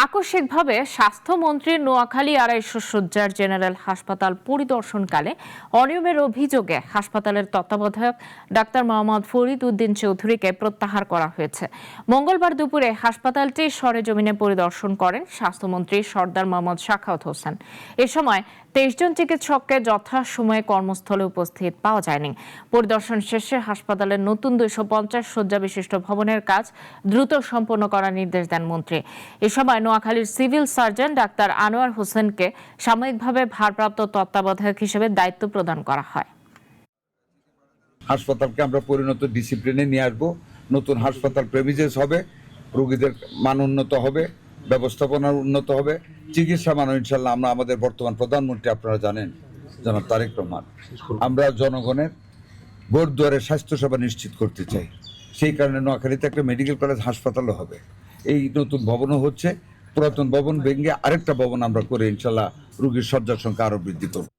আকস্মিকভাবে স্বাস্থ্যমন্ত্রী নোয়াখালী ২৫০ শয্যার জেনারেল হাসপাতাল পরিদর্শনকালে অনিয়মের অভিযোগে হাসপাতালের তত্ত্বাবধায়ক ডাক্তার মোহাম্মদ ফরিদ উদ্দিন চৌধুরীকে প্রত্যাহার করা হয়েছে। মঙ্গলবার দুপুরে হাসপাতালটি সরেজমিনে পরিদর্শন করেন স্বাস্থ্যমন্ত্রী সরদার মোহাম্মদ সাখাওয়াত হোসেন। এ সময় ২৩ জন চিকিৎসককে যথাসময়ে কর্মস্থলে উপস্থিত পাওয়া যায়নি। পরিদর্শন শেষে হাসপাতালের নতুন ২৫০ শয্যা বিশিষ্ট ভবনের কাজ দ্রুত সম্পন্ন করার নির্দেশ দেন মন্ত্রী। এ সময় নোয়াখালীর সিভিল সার্জন ডাক্তার আনোয়ার হোসেনকে সাময়িকভাবে ভারপ্রাপ্ত তত্ত্বাবধায়ক হিসেবে দায়িত্ব প্রদান করা হয়। হাসপাতালকে আমরা পরিণত ডিসিপ্লিনে নিয়ে আসবো। নতুন হাসপাতাল প্রেমিসেস হবে, রোগীদের মান উন্নত হবে, ব্যবস্থাপনা উন্নত হবে, চিকিৎসা মান ইনশাল্লাহ আমরা আমাদের বর্তমান প্রধানমন্ত্রী আপনারা জানেন জনাব তারেক রহমান, আমরা জনগণের ভোট দুয়ারে স্বাস্থ্যসেবা নিশ্চিত করতে চাই। সেই কারণে নোয়াখালীতে একটা মেডিকেল কলেজ হাসপাতালও হবে। এই নতুন ভবনও হচ্ছে, পুরাতন ভবন ভেঙে আরেকটা ভবন আমরা করে ইনশাল্লাহ রোগীর শয্যার সংখ্যা আরো বৃদ্ধি করব।